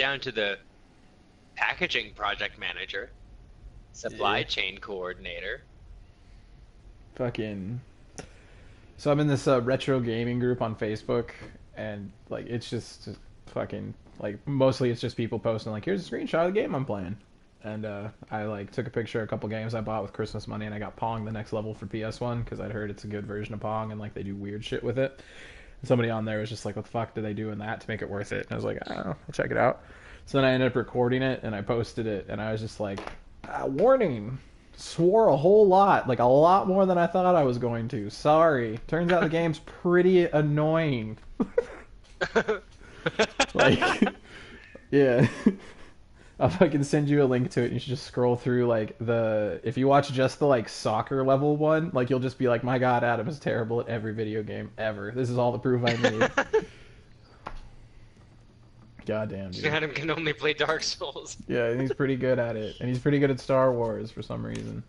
down to the packaging project manager, supply chain coordinator. Fucking. So I'm in this retro gaming group on Facebook, and like it's just fucking like mostly it's just people posting like, here's a screenshot of the game I'm playing, and I like took a picture of a couple games I bought with Christmas money, and I got Pong the next level for PS1 because I'd heard it's a good version of Pong and like they do weird shit with it. And somebody on there was just like, what the fuck did they do in that to make it worth it? And I was like, I don't know, I'll check it out. So then I ended up recording it and I posted it, and I was just like, warning. Swore a whole lot, like a lot more than I thought I was going to. Sorry. Turns out the game's pretty annoying. Like, yeah. I'll fucking send you a link to it and you should just scroll through like if you watch just the like soccer level one, like you'll just be like, my god, Adam is terrible at every video game ever. This is all the proof I need. Goddamn, dude. Adam can only play Dark Souls. Yeah, and he's pretty good at it. And he's pretty good at Star Wars for some reason.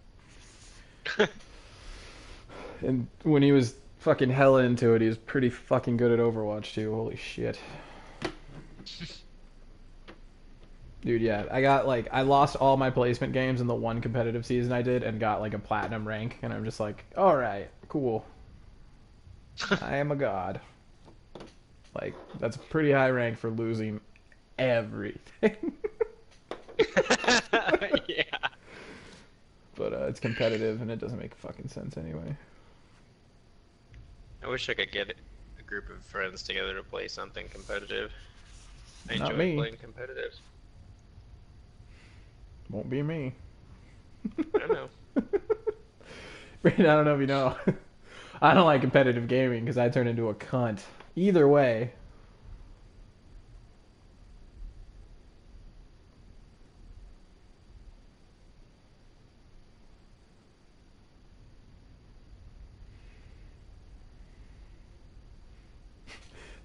And when he was fucking hella into it, he was pretty fucking good at Overwatch too. Holy shit. Dude, yeah, I lost all my placement games in the one competitive season I did and got like a platinum rank, and I'm just like, alright, cool. I am a god. Like, that's a pretty high rank for losing everything. Yeah. But it's competitive and it doesn't make fucking sense anyway. I wish I could get a group of friends together to play something competitive. I Not enjoy me. playing competitive. Won't be me. I don't know. Brandon, I don't know if you know. I don't like competitive gaming because I turn into a cunt. Either way.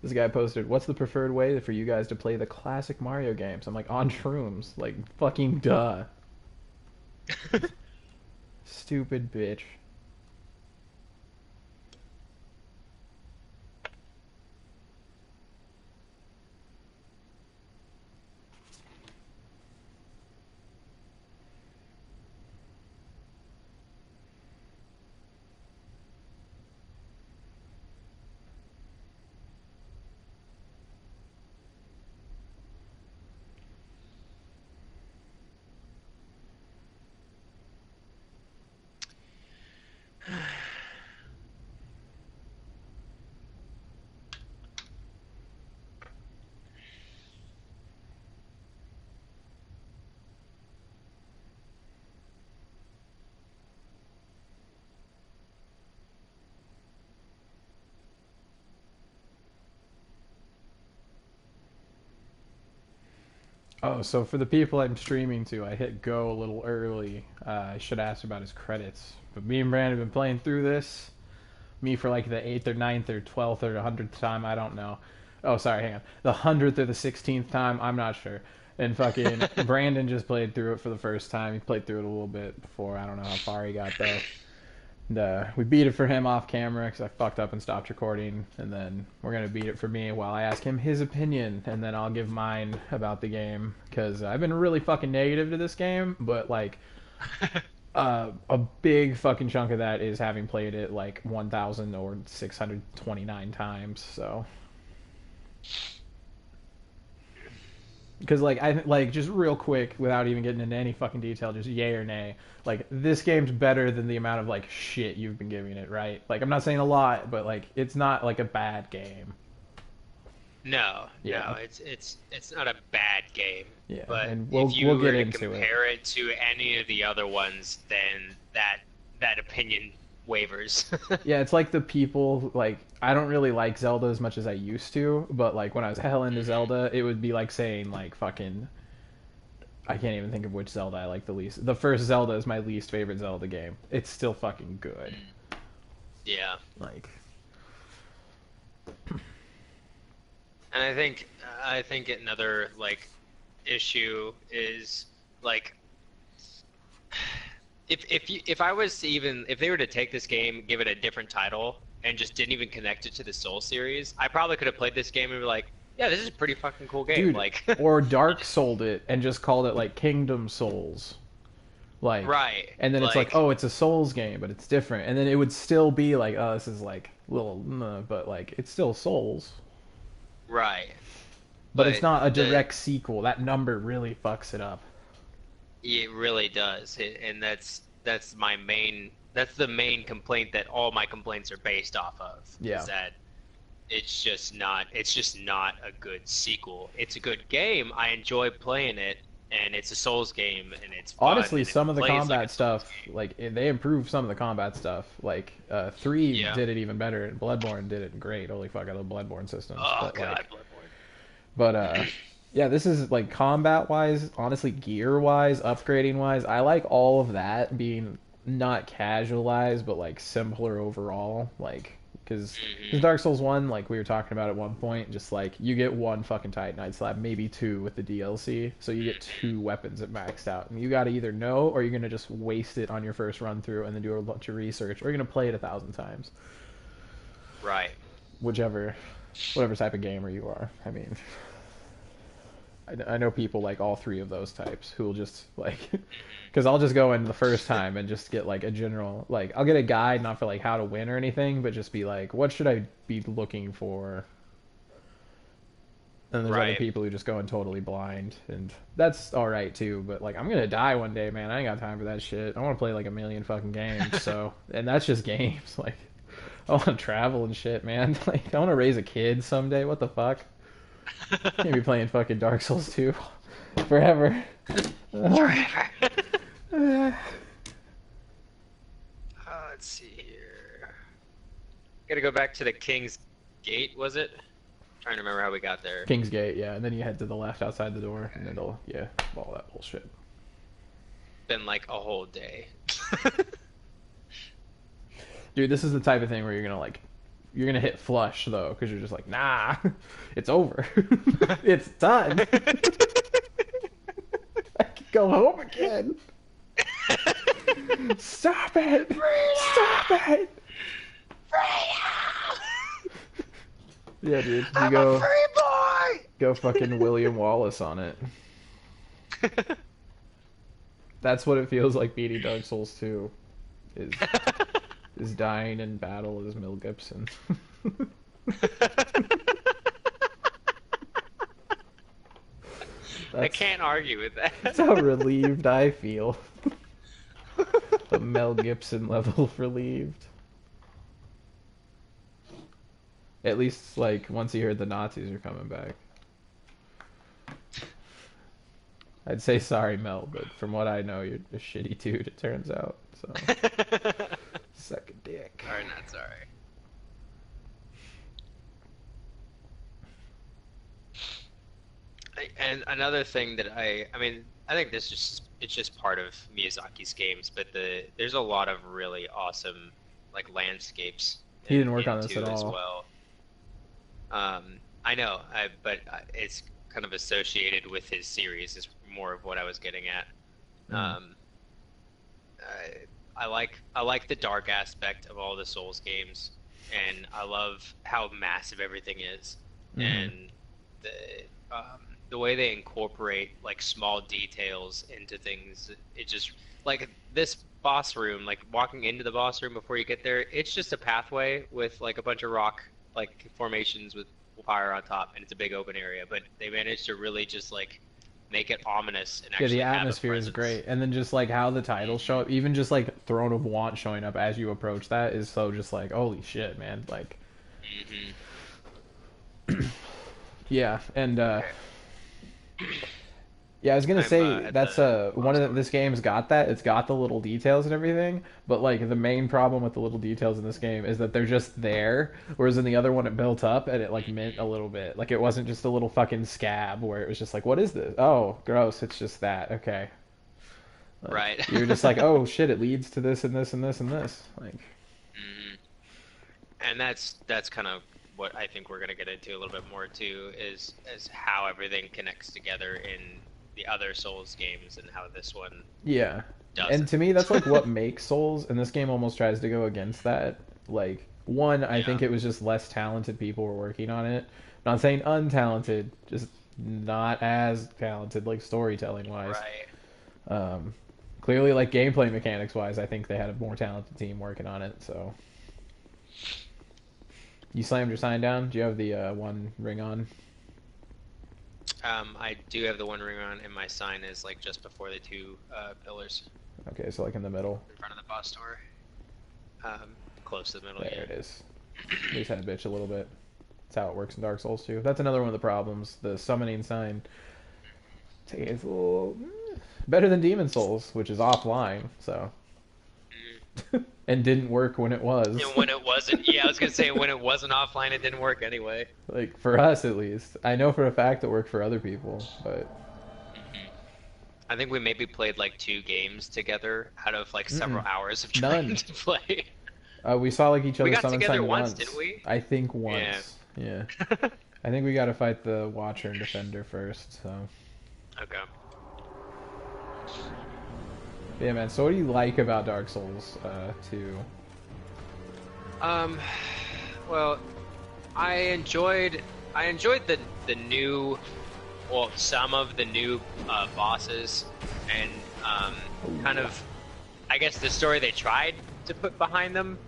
This guy posted, what's the preferred way for you guys to play the classic Mario games? I'm like, on shrooms. Like, fucking duh. Stupid bitch. Oh, so for the people I'm streaming to, I hit go a little early. I should ask about his credits. But me and Brandon have been playing through this. Me for like the 8th or 9th or 12th or 100th time, I don't know. Oh, sorry, hang on. The 100th or the 16th time, I'm not sure. And fucking Brandon just played through it for the first time. He played through it a little bit before. I don't know how far he got though. And, we beat it for him off camera because I fucked up and stopped recording, and then we're gonna beat it for me while I ask him his opinion, and then I'll give mine about the game because I've been really fucking negative to this game, but like a big fucking chunk of that is having played it like 1,000 or 629 times. So because like I like just real quick without even getting into any fucking detail, just yay or nay. Like this game's better than the amount of like shit you've been giving it, right? Like I'm not saying a lot, but like it's not like a bad game. No, Yeah. no, it's not a bad game. Yeah, But and if you we'll were get to into it. compare it to any of the other ones, then that opinion wavers. Yeah, it's like the people like I don't really like Zelda as much as I used to, but like when I was hell into Zelda, it would be like saying like fucking I can't even think of which Zelda I like the least. The first Zelda is my least favorite Zelda game. It's still fucking good. Yeah. Like And I think another like issue is like if I was to even if they were to take this game, give it a different title, and just didn't even connect it to the Soul series, I probably could have played this game and be like, yeah, this is a pretty fucking cool game. Dude, Like, or Dark sold it and just called it like Kingdom Souls. Like, right, and then it's like, like, oh, it's a Souls game, but it's different. And then it would still be like, oh, this is like little, but like it's still Souls. right, But it's but not a the direct sequel. That number really fucks it up. it really does, and that's my main. That's the main complaint that all my complaints are based off of. Yeah. Is that it's just not a good sequel. It's a good game. I enjoy playing it, and it's a Souls game, and it's fun, Honestly, and it some of the plays like combat a Souls stuff, game. like they improved some of the combat stuff. Like 3 Yeah. did it even better, and Bloodborne did it great. Holy fuck, I love Bloodborne systems. Oh But God, like, Bloodborne. yeah, this is like combat wise, honestly, gear wise, upgrading wise. I like all of that being not casualized, but like simpler overall. Like, because Hmm. Dark Souls 1, like we were talking about at one point, just like you get one fucking Titanite slab, maybe two with the DLC. So you get two weapons at maxed out. And you got to either know or you're going to just waste it on your first run through and then do a bunch of research, or you're going to play it 1,000 times. Right. Whichever, whatever type of gamer you are. I mean, I know people like all three of those types who will just like, because I'll just go in the first time and just get like a general, like I'll get a guide, not for like how to win or anything, but just be like, what should I be looking for? And there's other Right. people who just go in totally blind, and that's all right too. But like, I'm gonna die one day, man. I ain't got time for that shit. I want to play like a million fucking games. So, and that's just games. Like, I want to travel and shit, man. Like, I want to raise a kid someday. What the fuck? Can't be playing fucking Dark Souls 2 forever. Forever. Let's see here. Gotta go back to the King's Gate, was it? Trying to remember how we got there. King's Gate, yeah, and then you head to the left outside the door, and it'll, yeah, all that bullshit. Been like a whole day. Dude, this is the type of thing where you're gonna hit flush though, because you're just like, nah, it's over, it's done. I can go home again. Stop it! Stop it! Yeah, dude, you I'm go a free boy! go fucking William Wallace on it. That's what it feels like beating Dark Souls 2. Is is dying in battle as Mel Gibson. I That's can't argue with that's that. how relieved I feel. A Mel Gibson level of relieved. At least like once he heard the Nazis are coming back. I'd say sorry, Mel, but from what I know, you're a shitty dude. It turns out. So suck a dick. Sorry, not sorry. And another thing that I mean, I think this is it's just part of Miyazaki's games, but there's a lot of really awesome like landscapes He didn't work on this too at as all. well. I know, but it's kind of associated with his series is more of what I was getting at. Um, I like the dark aspect of all the Souls games, and I love how massive everything is, and the way they incorporate like small details into things. It just like this boss room, like walking into the boss room before you get there, it's just a pathway with like a bunch of rock like formations with fire on top, and it's a big open area. But they managed to really just like make it ominous and Yeah, actually the have a atmosphere is presence. great, and then just like how the titles show up, even just like Throne of Want showing up as you approach that is so just like holy shit, man. Like, yeah, and yeah, I was gonna I'm say at that's the one of boss this game's got that. It's got the little details and everything, but like the main problem with the little details in this game is that they're just there, whereas in the other one it built up and it like meant a little bit. Like it wasn't just a little fucking scab where it was just like, what is this? Oh, gross. It's just that. Okay. Like, Right. you're just like, oh shit, it leads to this and this and this and this. Like, Mhm. And that's kind of what I think we're gonna get into a little bit more too, is how everything connects together in the other Souls games and how this one yeah. And doesn't. to me, that's like what makes Souls, and this game almost tries to go against that. Like, one, I Yeah. think it was just less talented people were working on it, Not saying untalented, just not as talented, like storytelling wise. Right. Um, Clearly, like gameplay mechanics wise, I think they had a more talented team working on it. So you slammed your sign down. Do you have the one ring on? I do have the one ring on, and my sign is like just before the two pillars Okay, so like in the middle. in front of the boss door. Close to the middle, There yeah. it is. At least had to bitch a little bit. That's how it works in Dark Souls too. That's another one of the problems. The summoning sign is a little better than Demon Souls, which is offline. So Mhm. and didn't work when it was. And when it wasn't, yeah, I was gonna say when it wasn't offline, it didn't work anyway. Like for us at least. I know for a fact it worked for other people, but Mhm. I think we maybe played like 2 games together out of like several mm-mm, hours of trying none. to play. We saw like each We other got summon together sign once, didn't once. we? I think Yeah. once. Yeah. I think we got to fight the Watcher and Defender first. So Okay. yeah, man. So what do you like about Dark Souls 2? Um, well, I enjoyed the new, well, some of the new bosses, and kind of, I guess the story they tried to put behind them.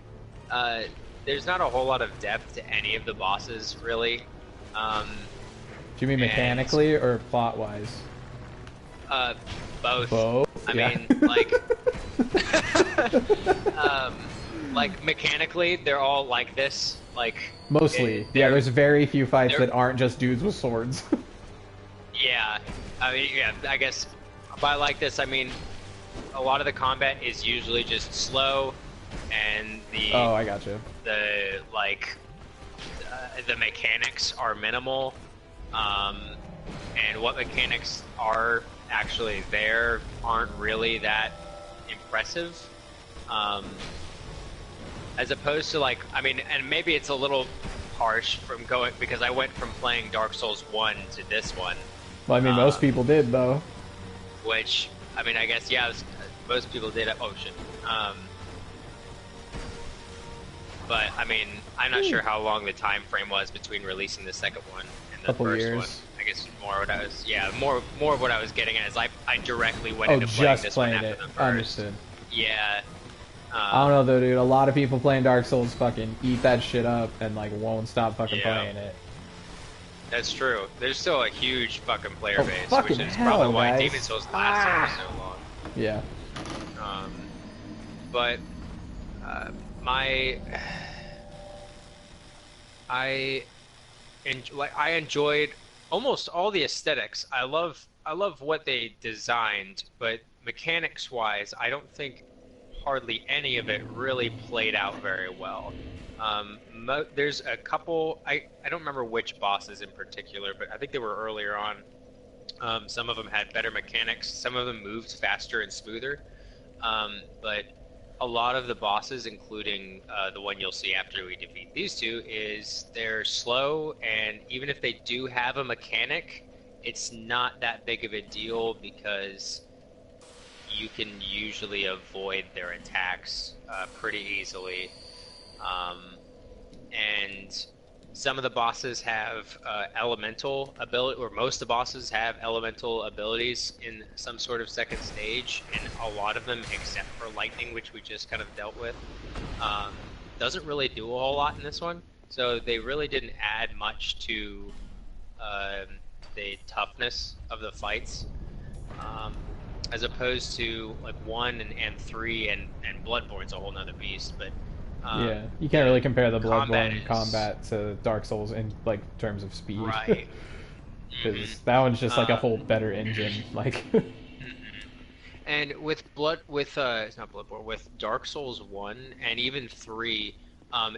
Uh, there's not a whole lot of depth to any of the bosses, really. Um, Do you mean and mechanically or plot wise? uh, both. Both. I Yeah. mean, um, like mechanically, they're all like this. Like, Mostly. Yeah. they're There's very few fights they're that aren't just dudes with swords. yeah. I mean, yeah. I guess by like this, I mean a lot of the combat is usually just slow, and Oh, I gotcha. the like the mechanics are minimal. Um, and what mechanics are actually there aren't really that impressive. Um, as opposed to like, I mean, and maybe it's a little harsh from going because I went from playing Dark Souls 1 to this one, Well, I mean, most um, people did though. which I mean, I guess yeah, most people did. Oh shit. But I mean, I'm not sure how long the time frame was between releasing the second one and the Couple first years. one. I guess more what I was, yeah, more of what I was getting at is I directly went Oh, into playing just this one playing after it. the first. Understood. Yeah. I don't know though, dude. A lot of people playing Dark Souls fucking eat that shit up and like won't stop fucking Yeah. playing it. That's true. There's still a huge fucking player Oh, base, fucking which is hell, probably why guys. Demon Souls lasted for so long. Yeah. Um, but my I I enjoyed almost all the aesthetics. I love what they designed, but mechanics wise, I don't think hardly any of it really played out very well. There's a couple. I don't remember which bosses in particular, but I think they were earlier on. Some of them had better mechanics. Some of them moved faster and smoother. But a lot of the bosses, including the one you'll see after we defeat these two, is they're slow, and even if they do have a mechanic, it's not that big of a deal because you can usually avoid their attacks pretty easily. Um, and some of the bosses have elemental ability, or most of the bosses have elemental abilities in some sort of second stage, and a lot of them, except for lightning, which we just kind of dealt with, doesn't really do a whole lot in this one. So they really didn't add much to the toughness of the fights, as opposed to like 1 and 3 and Bloodborne's a whole nother beast, but Yeah, you can't really compare the combat Bloodborne is combat to Dark Souls in like terms of speed, right. because that one's just like a whole Um, better engine. Like, and with it's not Bloodborne, with Dark Souls 1 and even 3,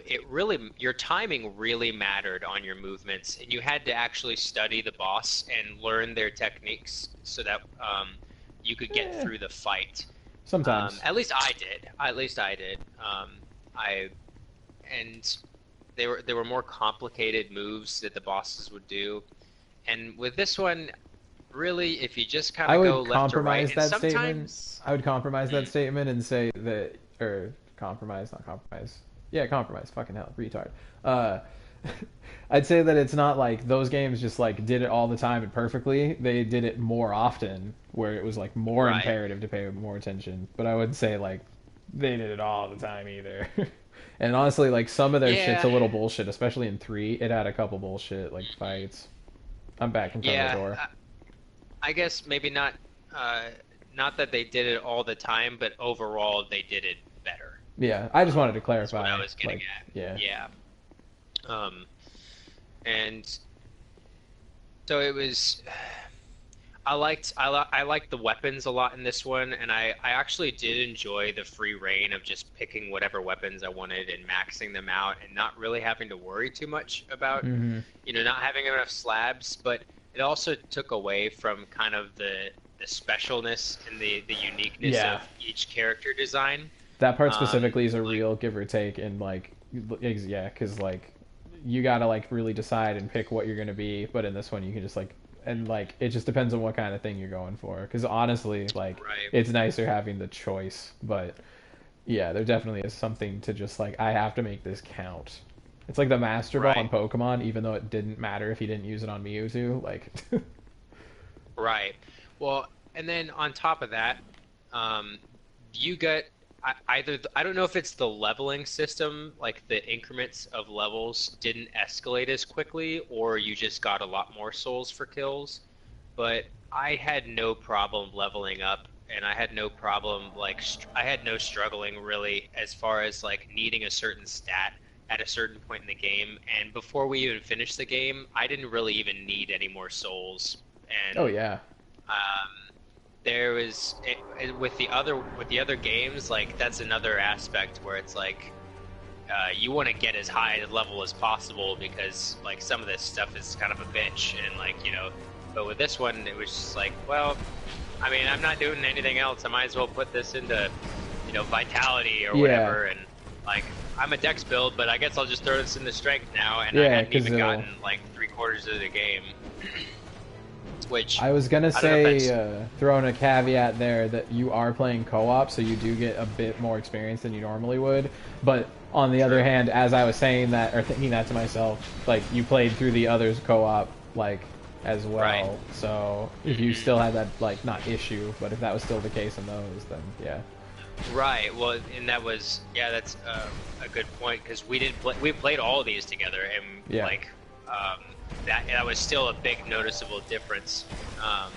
it really your timing really mattered on your movements, and you had to actually study the boss and learn their techniques so that you could get eh, through the fight. sometimes. At least I did. At least I did. I and they were more complicated moves that the bosses would do, and with this one, really, if you just kind I of go would left to right, compromise and that statement. sometimes, I would compromise that statement and say that, or compromise, not compromise. Yeah, compromise. Fucking hell, retard. Uh, I'd say that it's not like those games just like did it all the time and perfectly. They did it more often, where it was like more Right. imperative to pay more attention. But I wouldn't say like they did it all the time either. And honestly, like some of their shit's a Yeah. little bullshit, especially in 3. It had a couple bullshit like fights. I'm back in front of the Yeah. door. I guess maybe not. Uh, not that they did it all the time, but overall they did it better. Yeah, I just wanted to Is what I clarify. was getting Like, at. yeah, Yeah. Um, and so it was. I liked the weapons a lot in this one, and I actually did enjoy the free reign of just picking whatever weapons I wanted and maxing them out, and not really having to worry too much about, hmm not having enough slabs. But it also took away from kind of the specialness and the uniqueness yeah. of each character design. That part Um, specifically is a like real give or take, and like, yeah, because like you gotta like really decide and pick what you're gonna be. But in this one, you can just like, and like it just depends on what kind of thing you're going for. Because honestly, like right, it's nicer having the choice. But yeah, there definitely is something to just like I have to make this count. It's like the Master Ball right, in Pokemon, even though it didn't matter if you didn't use it on Mewtwo. Like, right. Well, and then on top of that, um, you get either I don't know if it's the leveling system, like the increments of levels didn't escalate as quickly, or you just got a lot more souls for kills. But I had no problem leveling up, and I had no problem like I had no struggling really as far as like needing a certain stat at a certain point in the game. And before we even finished the game, I didn't really even need any more souls. oh And yeah, there was with the other games, like that's another aspect where it's like you want to get as high a level as possible because like some of this stuff is kind of a bitch and like but with this one it was just like, well, I mean, I'm not doing anything else, I might as well put this into vitality or yeah, whatever. And like I'm a dex build, but I guess I'll just throw this into strength now, and I yeah, hadn't because even gotten like 3/4 of the game, which I was gonna I don't know if say, that's throwing a caveat there that you are playing co-op, so you do get a bit more experience than you normally would. But on the other true. hand, as I was saying that or thinking that to myself, like you played through the others co-op like as Right. well. So if you Hmm. still had that like not issue, but if that was still the case in those, then yeah, Right. Well, and that was that's a good point because we played all of these together, and yeah, like um, that was still a big noticeable difference um,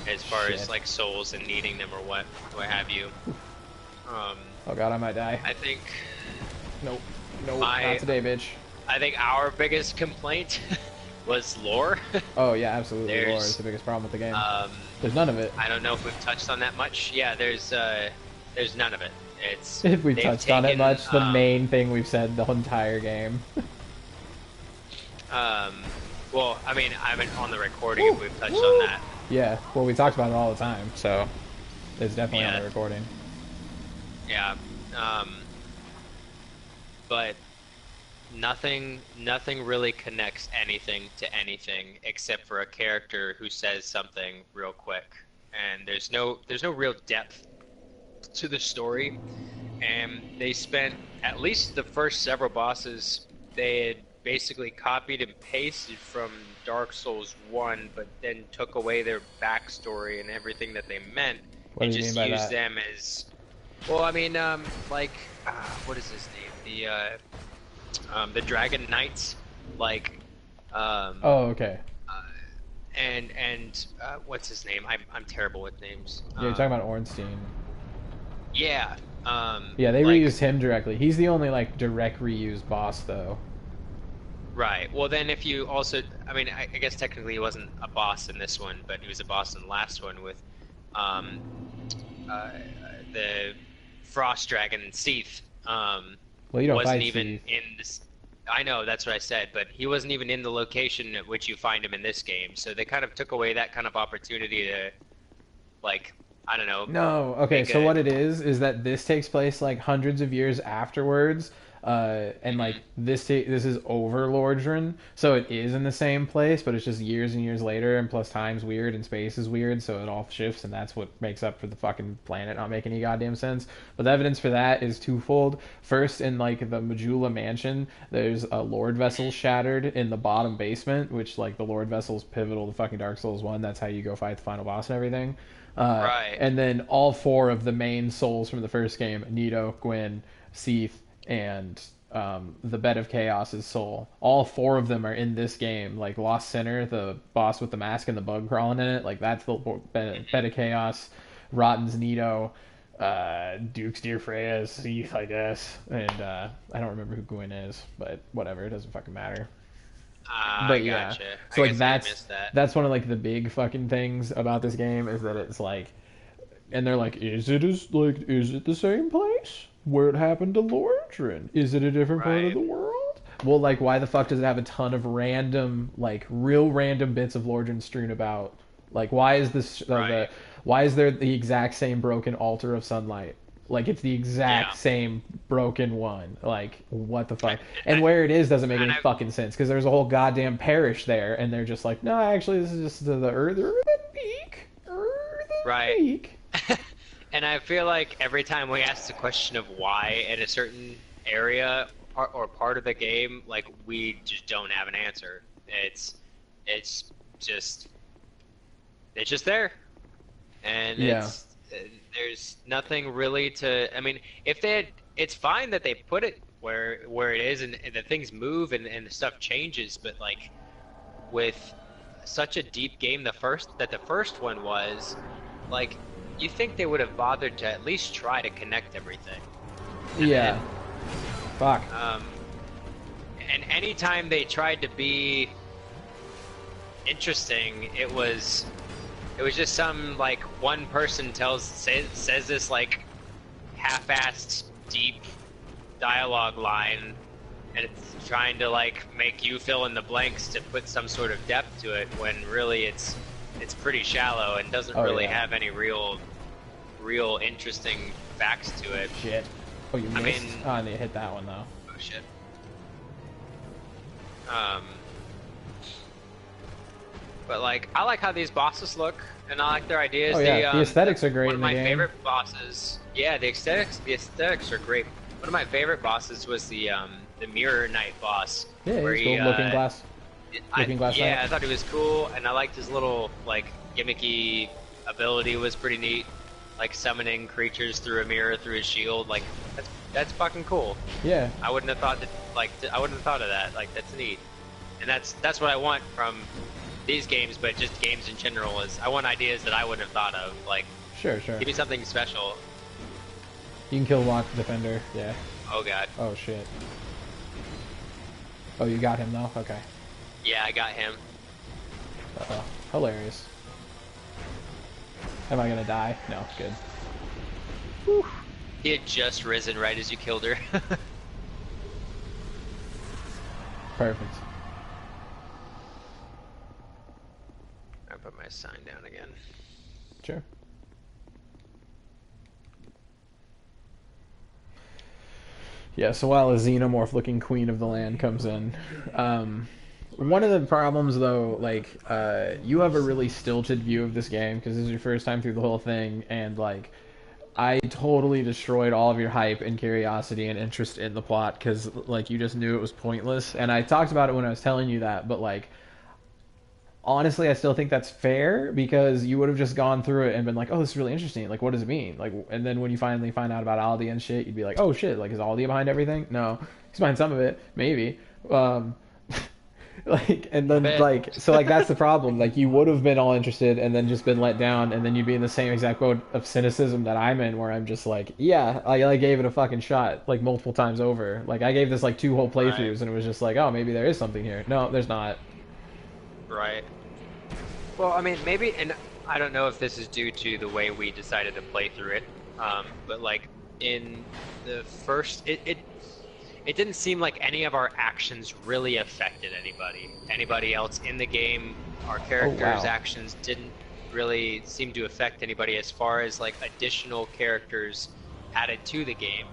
as far as shit. like souls and needing them or what have you. Um, Oh god, I might die. I think Nope, nope, not my today, bitch. I think our biggest complaint was lore. Oh yeah, absolutely. Lore is There's the biggest problem with the game. um, There's none of it. I don't know if we've touched on that much. Yeah, there's none of it. It's If we've they've touched on it taken much, the main thing we've said the whole entire game. um well, I mean on the recording Woo, if we've touched on woo. that. Yeah, well, we talked about it all the time, so it's definitely on Yeah, the recording. yeah. Um but nothing really connects anything to anything except for a character who says something real quick. And there's no real depth to the story. And they spent at least the first several bosses, they had basically copied and pasted from Dark Souls 1, but then took away their backstory and everything that they meant What and do you mean just by used that? them as, well, I mean, like, what is his name? The Dragon Knights, like, um, Oh, okay. uh, and what's his name? I'm terrible with names. Yeah, you're talking about Ornstein. Yeah, Yeah, they like, reused him directly. He's the only like direct reused boss, though. right. Well, then if you also, I mean, I guess technically he wasn't a boss in this one, but he was a boss in the last one with, um, uh, the Frost Dragon Seath. Well, you don't Wasn't fight even Steve. in this. I know that's what I said, but he wasn't even in the location at which you find him in this game. So they kind of took away that kind of opportunity to, like, I don't know, No, okay. make So a. what it is that this takes place like hundreds of years afterwards. And like this is over Lordran, so it is in the same place, but it's just years and years later, and plus time's weird and space is weird, so it all shifts, and that's what makes up for the fucking planet not making any goddamn sense. But the evidence for that is twofold. First, in like the Majula mansion, there's a Lord vessel shattered in the bottom basement, which like the Lord vessel's pivotal to fucking Dark Souls 1. That's how you go fight the final boss and everything. Right. And then all four of the main souls from the first game, Nito, Gwyn, Seath, and the Bed of Chaos's soul. All four of them are in this game. Like Lost Sinner, the boss with the mask and the bug crawling in it, like that's the Bed of Chaos. Rotten's Nito, Duke's Dear Freya's Seath, I guess. And I don't remember who Gwyn is, but whatever, it doesn't fucking matter. But yeah, Gotcha. so I like guess I missed that. that's one of like the big fucking things about this game is that it's like, and they're like, is it the same place where it happened to Lordran? Is it a different part of Right. the world? Well, like, why the fuck does it have a ton of random, like, real random bits of Lordran strewn about? Like, why is this Right. why is there the exact same broken altar of sunlight? Like, it's the exact Yeah. same broken one. Like, what the fuck? And And where it is doesn't make and any I fucking sense because there's a whole goddamn parish there, and they're just like, no, actually, this is just the Earthen Peak. Earthen Right. Peak. And I feel like every time we ask the question of why in a certain area or part of the game, like we just don't have an answer. It's just it's just there, and Yeah. there's nothing really to. I mean, if they had, it's fine that they put it where it is, and that things move and the stuff changes, but like with such a deep game, the first one was, like, you think they would have bothered to at least try to connect everything. And Yeah. Fuck. and anytime they tried to be interesting, it was just some like one person says this like half-assed deep dialogue line, and it's trying to like make you fill in the blanks to put some sort of depth to it when really it's pretty shallow and doesn't really yeah. have any real interesting facts to it. Shit. Oh, you missed? mean- Oh, and you hit that one, though. Oh shit. But like, I like how these bosses look, and I like their ideas. Oh, yeah. The aesthetics are great One in of the my game. favorite bosses. Yeah, the aesthetics are great. One of my favorite bosses was the Mirror Knight boss. Yeah, where he's he, cool. Looking Glass. Looking Glass yeah, Knight. I thought he was cool, and I liked his little like gimmicky ability. Was pretty neat, like summoning creatures through a mirror through his shield. Like that's fucking cool. Yeah. I wouldn't have thought that. Like I wouldn't have thought of that. Like that's neat, and that's what I want from these games, but just games in general. Is I want ideas that I wouldn't have thought of. Like Sure. give me something special. You can kill Lock Defender. Yeah. Oh god. Oh, shit. Oh, you got him, though? Okay. Yeah, I got him. Uh-oh. Hilarious. Am I gonna die? No. Good. Whew. He had just risen right as you killed her. Perfect. I put my sign down again. Sure. Yeah, so while a xenomorph-looking queen of the land comes in, one of the problems, though, like, you have a really stilted view of this game because this is your first time through the whole thing, and, like, I totally destroyed all of your hype and curiosity and interest in the plot because, like, you just knew it was pointless, and I talked about it when I was telling you that, but, like, honestly, I still think that's fair because you would have just gone through it and been like, "Oh, this is really interesting. Like, what does it mean?" Like, and then when you finally find out about Aldi and shit, you'd be like, "Oh shit! Like, is Aldi behind everything?" No, he's behind some of it, maybe. Like, and then like, so like that's the problem. Like, you would have been all interested and then just been let down, and then you'd be in the same exact boat of cynicism that I'm in, where I'm just like, "Yeah, I gave it a fucking shot like multiple times over. Like, I gave this like 2 whole playthroughs, Right. and it was just like, oh, maybe there is something here. No, there's not." Right. Well, I mean, maybe, and I don't know if this is due to the way we decided to play through it, but like in the first, it didn't seem like any of our actions really affected anybody else in the game. Our characters' wow. actions didn't really seem to affect anybody as far as like additional characters added to the game.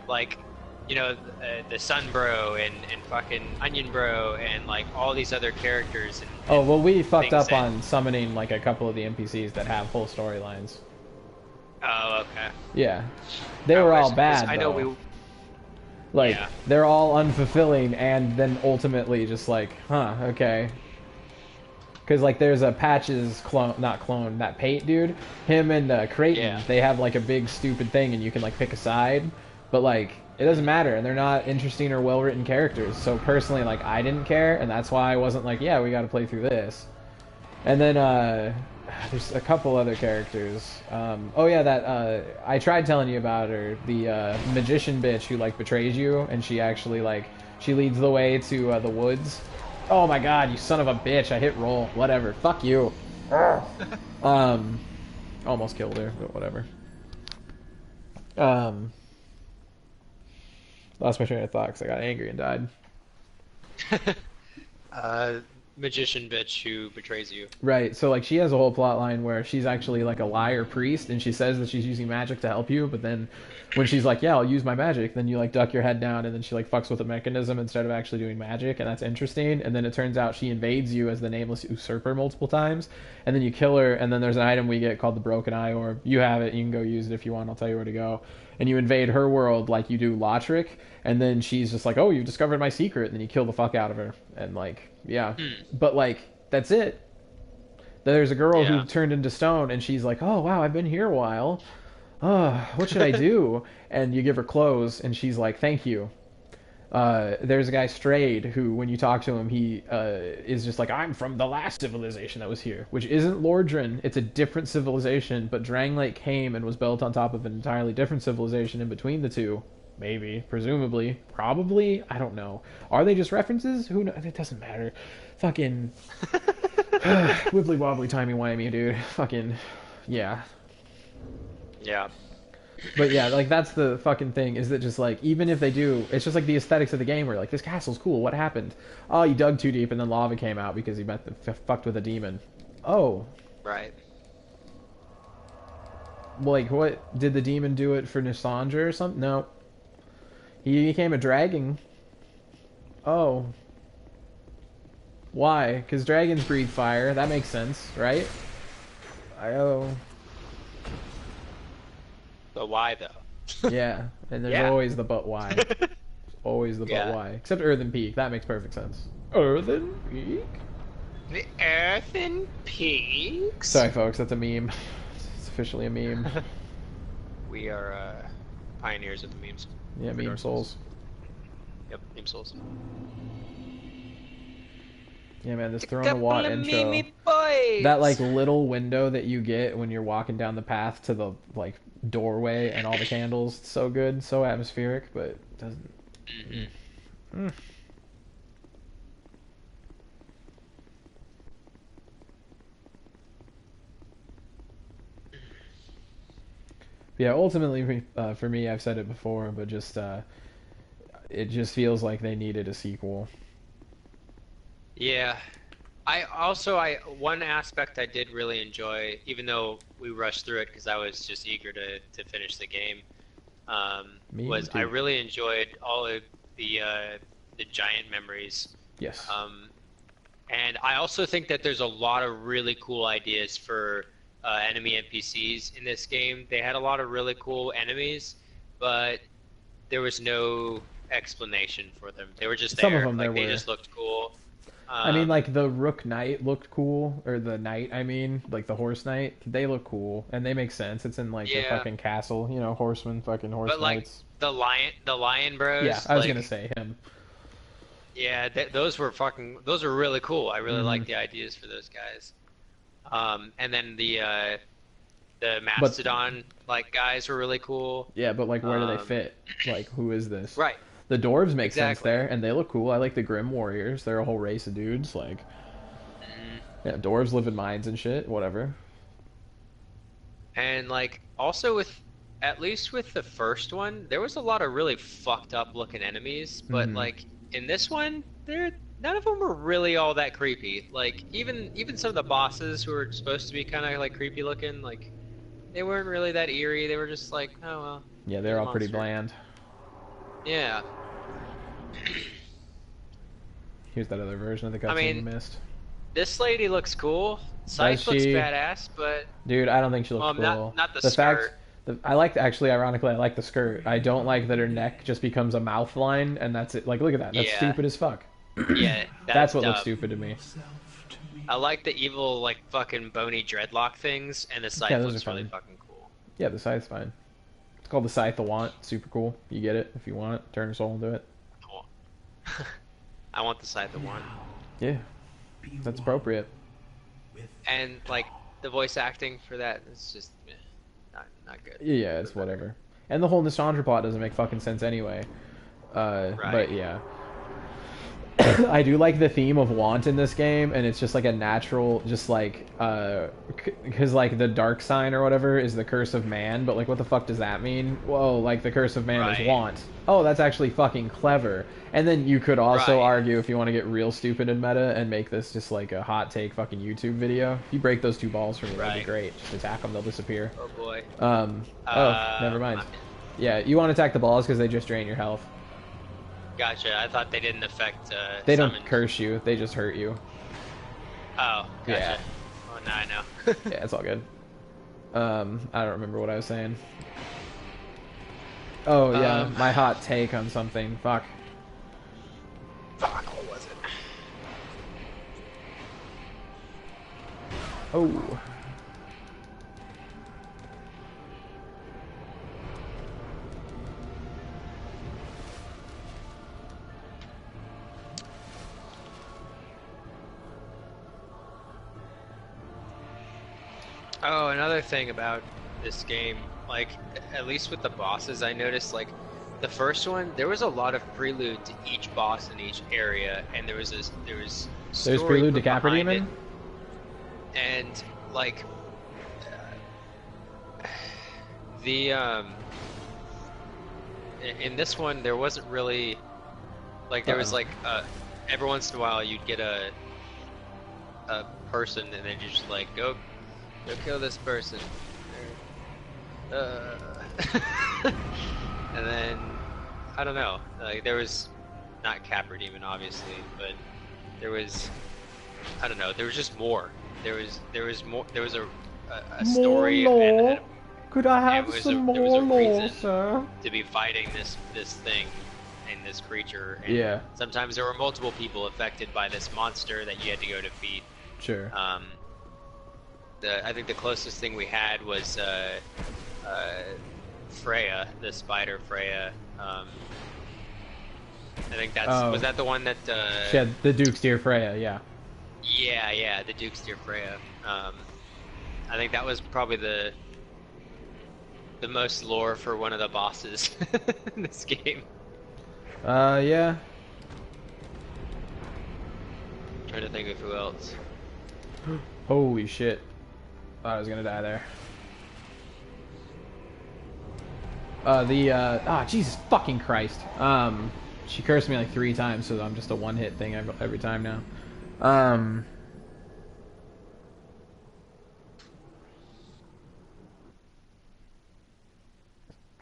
Like, the Sun Bro and fucking Onion Bro and like all these other characters Oh, and well, we fucked things up that. on summoning like a couple of the NPCs that have full storylines. Oh, okay. Yeah. They I were all was because bad I know though. we. Like, Yeah. they're all unfulfilling and then ultimately just like, huh, okay. Because, like, there's a Patches clone, not clone, that Pate dude. Him and Creighton, Yeah. they have, like, a big stupid thing and you can, like, pick a side. But, like, it doesn't matter. And they're not interesting or well written characters. So, personally, like, I didn't care. And that's why I wasn't like, yeah, we gotta play through this. And then, there's a couple other characters. Oh, yeah, that, I tried telling you about her. The magician bitch who, like, betrays you. And she actually, like, she leads the way to the woods. Oh my god, you son of a bitch. I hit roll. Whatever. Fuck you. Um, almost killed her, but whatever. Um, lost my train of thought because I got angry and died. uh, Magician bitch who betrays you. Right, so like she has a whole plot line where she's actually like a liar priest and she says that she's using magic to help you, but then when she's like, yeah, I'll use my magic, then you like duck your head down and then she like fucks with the mechanism instead of actually doing magic, and that's interesting. And then it turns out she invades you as the nameless usurper multiple times, and then you kill her, and then there's an item we get called the broken eye orb. You have it, you can go use it if you want, I'll tell you where to go. And you invade her world like you do Lotric, and then she's just like, oh, you've discovered my secret, and then you kill the fuck out of her. And like, yeah. Hmm. But like, that's it. There's a girl who Yeah. turned into stone, and she's like, "Oh wow, I've been here a while. What should I do?" And you give her clothes, and she's like, "Thank you." There's a guy Strayed who, when you talk to him, he is just like, "I'm from the last civilization that was here," which isn't Lordran. It's a different civilization, but Dranglake came and was built on top of an entirely different civilization in between the two. Maybe, presumably, probably. I don't know. Are they just references? Who knows? It doesn't matter. Fucking wibbly wobbly timey wimey, dude. Fucking yeah. Yeah. But yeah, like that's the fucking thing. Is that just like even if they do, it's just like the aesthetics of the game. Where like this castle's cool. What happened? Oh, you dug too deep and then lava came out because you fucked with a demon. Oh, Right. like what did the demon do it for Nisandra or something? No, he became a dragon. Oh, why? Because dragons breathe fire. That makes sense, right? Oh, But why though? yeah. And there's Yeah. always the but why. Always the but Yeah. why. Except Earthen Peak. That makes perfect sense. Earthen Peak? The Earthen Peaks. Sorry, folks. That's a meme. It's officially a meme. We are pioneers of the memes. Yeah, For meme Dark souls. Yep, meme souls. Yeah, man. This A Throne of couple Watt of intro. meme boys. That like little window that you get when you're walking down the path to the like doorway and all the candles. It's so good, so atmospheric, but it doesn't. Mm. Yeah, ultimately, for me, I've said it before, but just it just feels like they needed a sequel. Yeah. I one aspect I did really enjoy, even though we rushed through it because I was just eager to finish the game, Me was I too. really enjoyed all of the giant memories. Yes. And I also think that there's a lot of really cool ideas for enemy NPCs in this game. They had a lot of really cool enemies, but there was no explanation for them. They were just Some of there. them there Like they were. just looked cool. I mean, Um, like the Rook Knight looked cool, or the Knight. I mean, like the Horse Knight. They look cool, and they make sense. It's in like the yeah, fucking castle, horsemen, fucking horse but like knights. the lion Yeah, bros, I was gonna like say him. yeah, those were really cool. I really Hmm. like the ideas for those guys. And then the But mastodon like guys were really cool. yeah, but like, where do they Um, fit? Like, who is this? right, The dwarves make sense exactly. there, and they look cool. I like the Grim Warriors. They're a whole race of dudes. Like, Mhm. yeah, dwarves live in mines and shit. Whatever. And like also with at least with the first one, there was a lot of really fucked up looking enemies, but Hmm. like in this one, they're none of them were really all that creepy. Like even some of the bosses who were supposed to be kind of like creepy looking, like they weren't really that eerie. They were just like, oh well, Yeah, he's they're a all pretty monster. bland. Yeah. Here's that other version of the I cutscene you mean, missed. this lady looks cool. Does Scythe looks she? badass, but Dude, I don't think she looks not cool. the The fact, skirt. I like, actually, ironically, I like the skirt. I don't like that her neck just becomes a mouth line, and that's it. Like, look at that. That's Yeah, stupid as fuck. yeah, That's that's what looks dumb. stupid to me. I like the evil, like, fucking bony dreadlock things, and the Yeah, scythe those are looks really fine. fucking cool. Yeah, the scythe's fine. It's called the Scythe of Want. Super cool. You get it if you want it. Turn your soul into it. Cool. I want the scythe of one. Yeah, that's appropriate. And, like, the voice acting for that is just not good. Yeah, it's whatever. And the whole nostalgia plot doesn't make fucking sense anyway. Right. But yeah. I do like the theme of want in this game, and it's just like a natural, just like, because like the dark sign or whatever is the curse of man, but like what the fuck does that mean? Whoa, like the curse of man is Right. want. Oh, that's actually fucking clever. And then you could also Right. argue, if you want to get real stupid in meta and make this just like a hot take fucking YouTube video, if you break those two balls for me, that'd be Right. great. Just attack them, they'll disappear. Oh boy. Oh, never mind. Yeah, you want to attack the balls because they just drain your health. Gotcha. I thought they didn't affect They don't summons. curse you, they just hurt you. Oh, gotcha. Yeah. Oh, now I know. Yeah, it's all good. I don't remember what I was saying. Oh yeah, my hot take on something. Fuck. Fuck, what was it? Oh. Oh, another thing about this game, like, at least with the bosses, I noticed, like, the first one, there was a lot of prelude to each boss in each area, and there was There's story prelude to put Capra behind Demon? it, and, like, the, in this one, there wasn't really, like, there was, like, every once in a while, you'd get a person, and then you just, like, go kill this person. And then I don't know. Like there was not Capra Demon obviously, but there was I don't know. There was just more. There was more. There was a story More and lore? Could I have some there was more a lore, reason sir? to be fighting this thing and this creature. And Yeah. sometimes there were multiple people affected by this monster that you had to go defeat. Sure. I think the closest thing we had was Freya, the spider Freya. I think that's was that the one that She had the Duke's Dear Freya, yeah. yeah, the Duke's Dear Freya. I think that was probably the most lore for one of the bosses in this game. Yeah. Trying to think of who else. Holy shit. Thought I was gonna die there. Jesus fucking Christ. She cursed me like 3 times, so I'm just a one-hit thing every time now.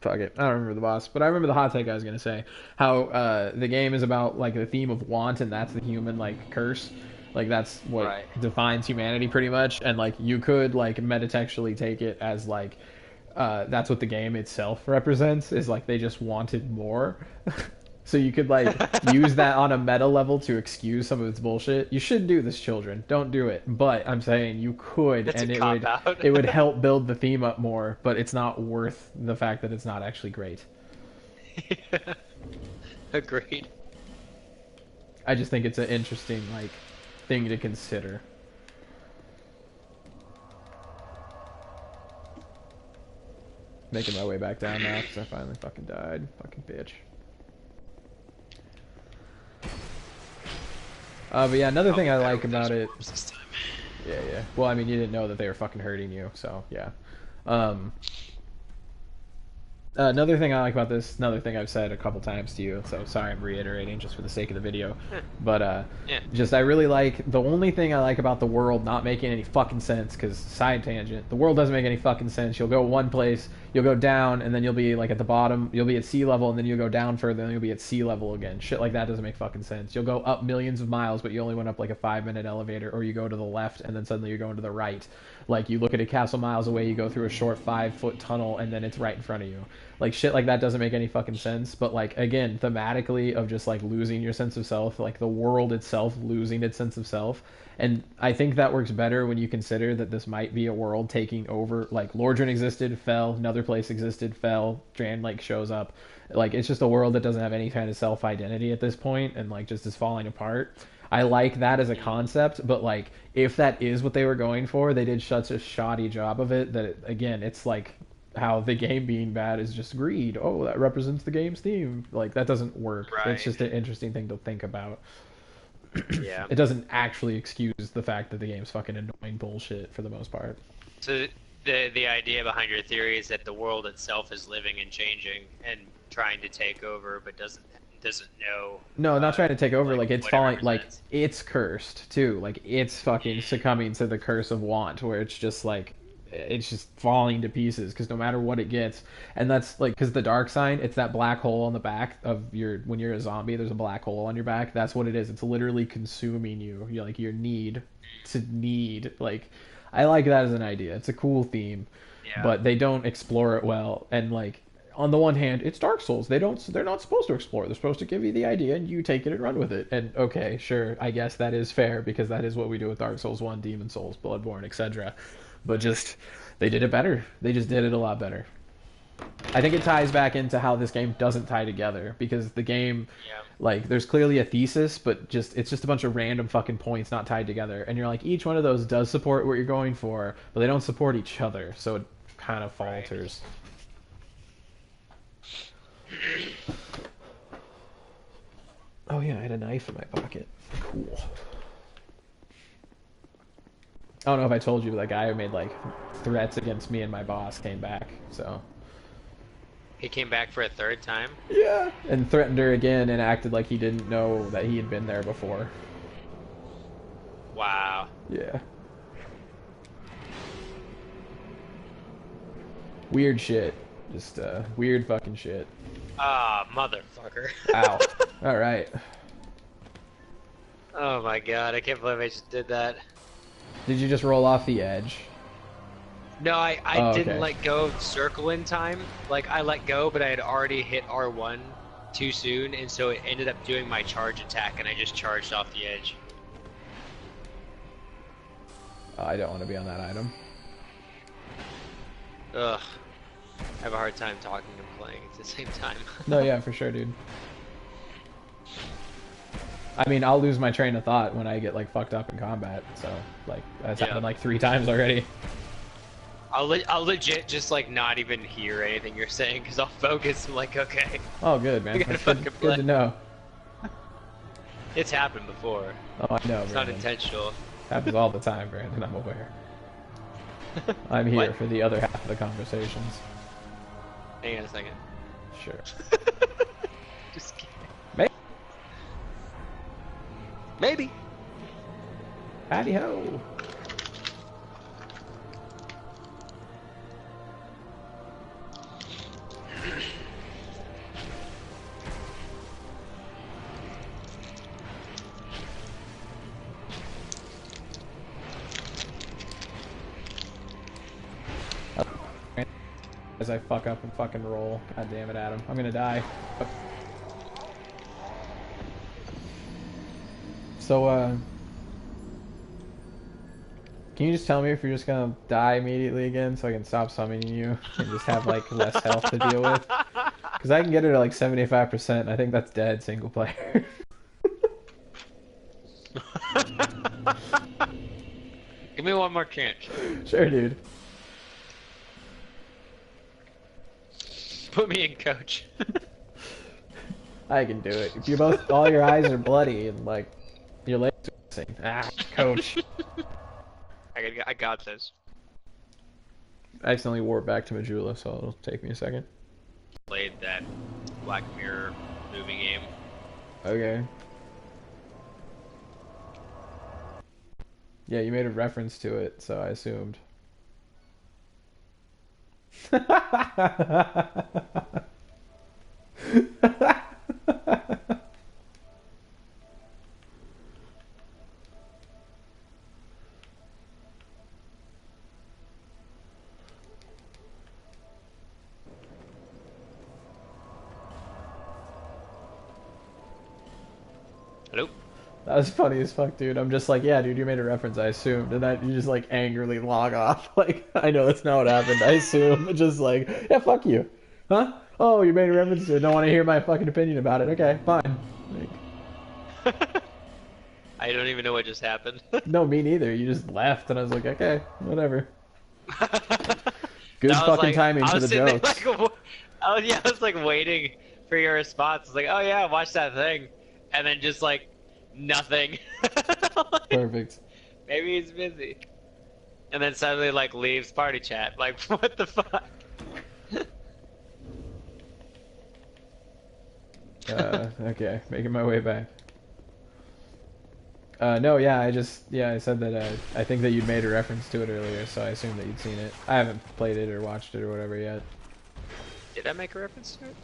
Fuck it. I don't remember the boss, but I remember the hot take I was gonna say. How the game is about like the theme of want, and that's the human like curse. Like that's what Right. defines humanity pretty much. And like you could like metatextually take it as like that's what the game itself represents, is like they just wanted more. So you could like use that on a meta level to excuse some of its bullshit. You shouldn't do this, children. Don't do it. But I'm saying you could, It's and a it cop would out. it would help build the theme up more. But it's not worth the fact that it's not actually great. Agreed. I just think it's an interesting like thing to consider. Making my way back down now because I finally fucking died. Fucking bitch. But yeah, another thing I like about it. This time. Yeah, yeah. Well, I mean, you didn't know that they were fucking hurting you, so yeah. Another thing I like about this, another thing I've said a couple times to you, so sorry I'm reiterating just for the sake of the video, but Yeah. just I really like, the only thing I like about the world not making any fucking sense, because side tangent, the world doesn't make any fucking sense. You'll go one place, You'll go down, and then you'll be like at the bottom. You'll be at sea level, and then you'll go down further, and you'll be at sea level again. Shit like that doesn't make fucking sense. You'll go up millions of miles, but you only went up like a 5 minute elevator, or you go to the left, and then suddenly you're going to the right. Like you look at a castle miles away, you go through a short 5 foot tunnel, and then it's right in front of you. Like shit like that doesn't make any fucking sense. But like again, thematically of just like losing your sense of self, like the world itself losing its sense of self. And I think that works better when you consider that this might be a world taking over. Like Lordran existed, fell, another place existed, fell, Drand like shows up. Like it's just a world that doesn't have any kind of self identity at this point, and like just is falling apart. I like that as a concept, but like if that is what they were going for, they did such a shoddy job of it that again, it's like how the game being bad is just greed. Oh, that represents the game's theme. Like that doesn't work. It's Right. just an interesting thing to think about. Yeah. It doesn't actually excuse the fact that the game's fucking annoying bullshit for the most part. So the idea behind your theory is that the world itself is living and changing and trying to take over, but doesn't know. No, not trying to take over. Like it's what it falling. Like represents. it's cursed too. Like it's fucking succumbing to the curse of want, where it's just like it's just falling to pieces because no matter what it gets, and that's like because the dark sign, it's that black hole on the back of your when you're a zombie. There's a black hole on your back. That's what it is. It's literally consuming you. You're like your need to need. Like I like that as an idea. It's a cool theme, Yeah. but they don't explore it well. And like on the one hand, it's Dark Souls. They're not supposed to explore. They're supposed to give you the idea and you take it and run with it. And okay, sure, I guess that is fair because that is what we do with Dark Souls 1, Demon Souls, Bloodborne, etc. But just they did it better. They just did it a lot better. I think it ties back into how this game doesn't tie together because the game Yeah. like there's clearly a thesis but just it's just a bunch of random fucking points not tied together and you're like each one of those does support what you're going for but they don't support each other so it kind of Right. falters. Oh yeah, I had a knife in my pocket. Cool. I don't know if I told you, but that guy who made like threats against me and my boss came back. So He came back for a third time. yeah, and threatened her again and acted like he didn't know that he had been there before. Wow. Yeah. Weird shit. Just weird fucking shit. Ah, motherfucker. Ow. All right. Oh my god, I can't believe I just did that. Did you just roll off the edge? No, I Oh, didn't okay. let go of circle in time. Like, I let go, but I had already hit R1 too soon, and so it ended up doing my charge attack, and I just charged off the edge. Oh, I don't want to be on that item. Ugh. I have a hard time talking and playing at the same time. No, yeah, for sure, dude. I mean, I'll lose my train of thought when I get like fucked up in combat. So, like, that's Yeah. happened like 3 times already. I'll legit just like not even hear anything you're saying because I'll focus. I'm like, okay, Oh, good, man. We gotta That's fucking good, play. good to know. it's happened before. Oh, I know, It's not Brandon. intentional. Happens all the time, Brandon. I'm aware. I'm here What? for the other half of the conversations. Hang on a second. Sure. Just kidding. Maybe. Maybe. Howdy ho. As I fuck up and fucking roll. God damn it, Adam. I'm gonna die. So, can you just tell me if you're just gonna die immediately again so I can stop summoning you and just have, like, less health to deal with? Because I can get it at, like, 75%, and I think that's dead single player. Give me one more chance. Sure, dude. Put me in, coach. I can do it. If you're both, all your eyes are bloody and, like, your legs are missing. Ah, coach. I got this. I accidentally warped back to Majula, so it'll take me a second. Played that Black Mirror movie game. Okay. Yeah, you made a reference to it, so I assumed. Hello? That was funny as fuck, dude. I'm just like, yeah, dude, you made a reference, I assumed. And that you just like angrily log off. Like, I know that's not what happened. I assume. Just like, yeah, fuck you. Huh? Oh, you made a reference to it. Don't want to hear my fucking opinion about it. Okay, fine. Like, I don't even know what just happened. no, me neither. You just left, and I was like, okay, whatever. Good That was fucking like, timing I for was the sitting there jokes. like, yeah, I was like waiting for your response. I was like, oh yeah, watch that thing, and then just like nothing. Like, Perfect. maybe he's busy, and then suddenly like leaves party chat. Like, what the fuck? Okay, making my way back. No, yeah, I said that I think that you'd made a reference to it earlier, so I assumed that you'd seen it. I haven't played it or watched it or whatever yet. Did I make a reference to it?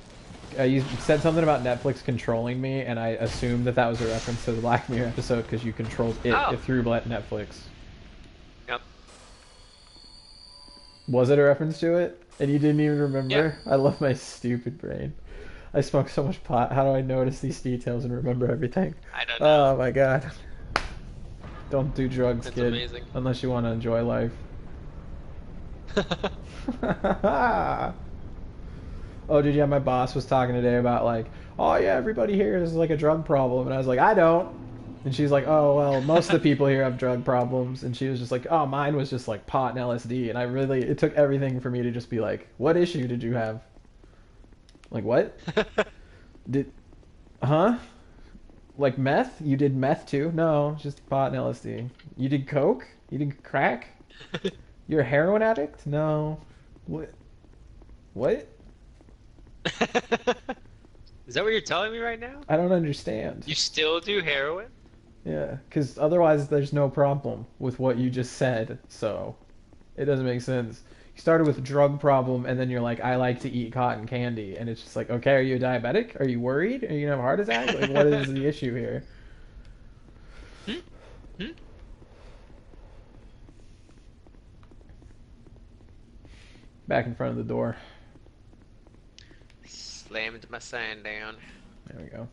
You said something about Netflix controlling me, and I assumed that that was a reference to the Black Mirror episode because you controlled Oh, it through Netflix. yep, Was it a reference to it? And you didn't even yeah. remember? I love my stupid brain. I smoke so much pot. How do I notice these details and remember everything? I don't know. Oh my god. Don't do drugs, That's kid. amazing. Unless you want to enjoy life. Oh, did you have my boss was talking today about like, oh yeah, everybody here is like a drug problem, and I was like, I don't. And she's like, oh well, most of the people here have drug problems, and she was just like, oh, mine was just like pot and LSD, and it took everything for me to just be like, what issue did you have? Like what? Did, huh? Like meth? You did meth too? No, just pot and LSD. You did coke? You did crack? You're a heroin addict? No. What? What? Is that what you're telling me right now? I don't understand. You still do heroin? Yeah, because otherwise there's no problem with what you just said, so it doesn't make sense. You started with drug problem, and then you're like, I like to eat cotton candy, and it's just like, okay, are you a diabetic? Are you worried? Are you gonna have a heart attack? Like, what is the issue here? Hmm? Hmm? Back in front of the door. Slammed my sign down. There we go.